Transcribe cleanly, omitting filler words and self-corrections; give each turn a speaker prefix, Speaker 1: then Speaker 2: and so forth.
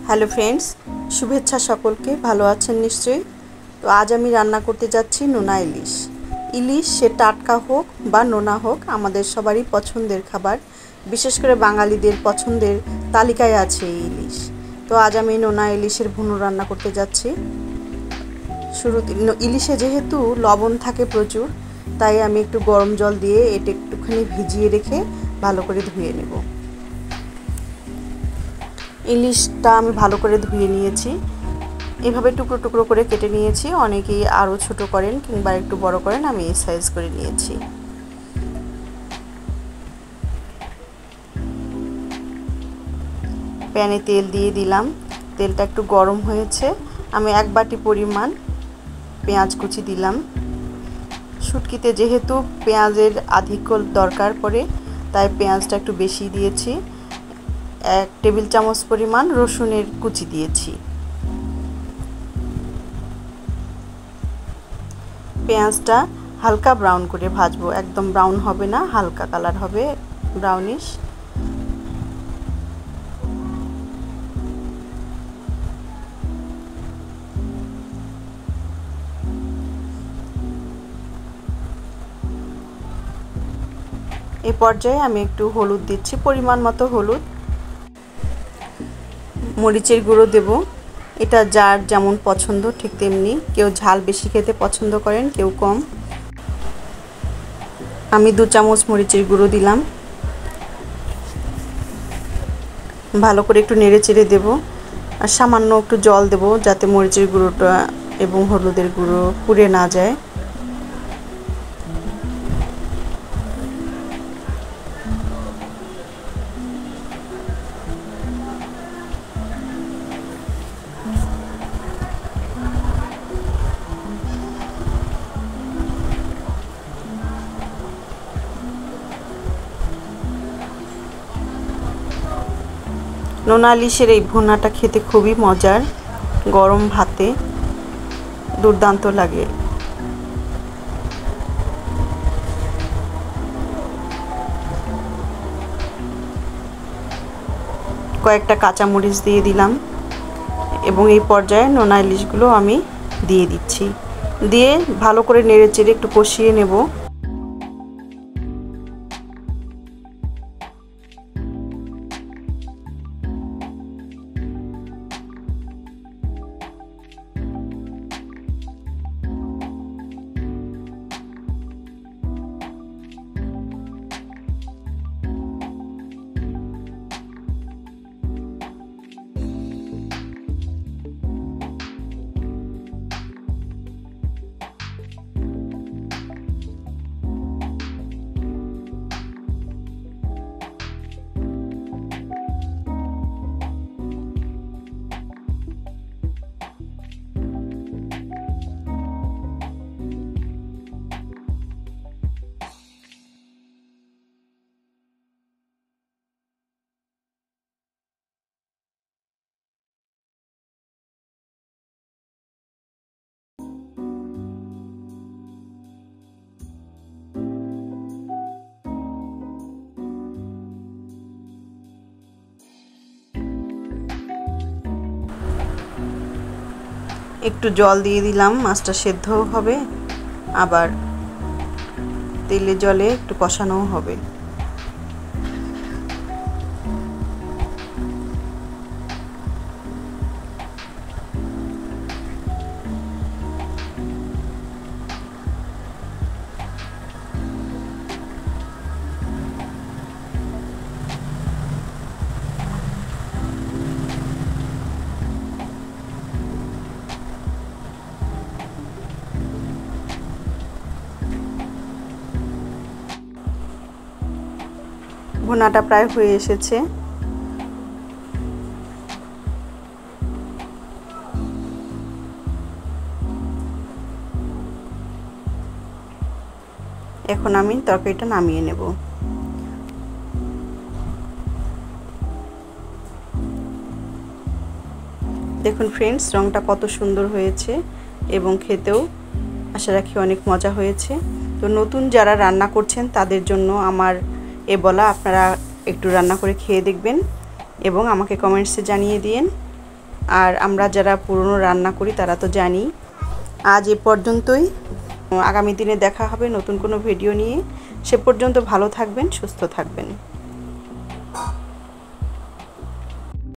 Speaker 1: Hello friends, শুভেচ্ছা সকলকে। ভালো আছেন নিশ্চয়ই। তো আজ আমি রান্না করতে যাচ্ছি নোনা ইলিশ। ইলিশ সে টাটকা হোক বা নোনা হোক, আমাদের সবারই পছন্দের খাবার। বিশেষ করে বাঙালিদের পছন্দের তালিকায় আছে এই ইলিশ। তো আজ আমি নোনা ইলিশের ভুনো রান্না করতে যাচ্ছি। শুরুতে ইলিশে যেহেতু লবণ থাকে প্রচুর, তাই আমি একটু গরম জল দিয়ে এটা একটুখানি ভিজিয়ে রেখে ভালো করে ধুয়ে নেব। ইলিশটা আমি ভালো করে ধুয়ে নিয়েছি। এভাবে টুকরো টুকরো করে কেটে নিয়েছি। অনেকেই আরও ছোট করেন কিংবা একটু বড় করেন, আমি এই সাইজ করে নিয়েছি। প্যানে তেল দিয়ে দিলাম। তেলটা একটু গরম হয়েছে। আমি 1 বাটি পরিমাণ পেঁয়াজ কুচি দিলাম। শুটকিতে যেহেতু পেঁয়াজের আধিক্য দরকার পড়ে, তাই পেঁয়াজটা একটু বেশি দিয়েছি। 1 টেবিল চামচ পরিমাণ রসুনের কুচি দিয়েছি। পেঁয়াজটা হালকা ব্রাউন করে ভাজবো, একদম ব্রাউন হবে না, হালকা কালার হবে, ব্রাউনিশ। এই পর্যায়ে আমি একটু হলুদ দিচ্ছি, পরিমাণ মতো হলুদ। মরিচের গুঁড়ো দেব, এটা যার যেমন পছন্দ ঠিক তেমনি। কেউ ঝাল বেশি খেতে পছন্দ করেন, কেউ কম। আমি 2 চামচ মরিচের গুঁড়ো দিলাম। ভালো করে একটু নেড়ে চেড়ে দেবো, আর সামান্য একটু জল দেব যাতে মরিচের গুঁড়োটা এবং হলুদের গুঁড়ো পুড়ে না যায়। নোনা ইলিশের এই ভুনাটা খেতে খুবই মজার, গরম ভাতে দুর্দান্ত লাগে। কয়েকটা কাঁচামরিচ দিয়ে দিলাম এবং এই পর্যায়ে নোনা ইলিশগুলো আমি দিয়ে দিচ্ছি। দিয়ে ভালো করে নেড়ে চেড়ে একটু কষিয়ে নেব। একটু জল দিয়ে দিলাম, মাছটা সেদ্ধও হবে, আবার তেলে জলে একটু কষানোও হবে। ভুনাটা প্রায় হয়ে এসেছে। এখন আমি তরকারিটা নামিয়ে নেব। দেখুন ফ্রেন্ডস, রংটা কত সুন্দর হয়েছে এবং খেতেও আশা রাখি অনেক মজা হয়েছে। তো নতুন যারা রান্না করছেন তাদের জন্য আমার এ বলা, আপনারা একটু রান্না করে খেয়ে দেখবেন, এবং আমাকে কমেন্টসে জানিয়ে দিন। আর আমরা যারা পুরনো রান্না করি তারা তো জানি। আজ এ পর্যন্তই, আগামী দিনে দেখা হবে নতুন কোনো ভিডিও নিয়ে। সে পর্যন্ত ভালো থাকবেন, সুস্থ থাকবেন।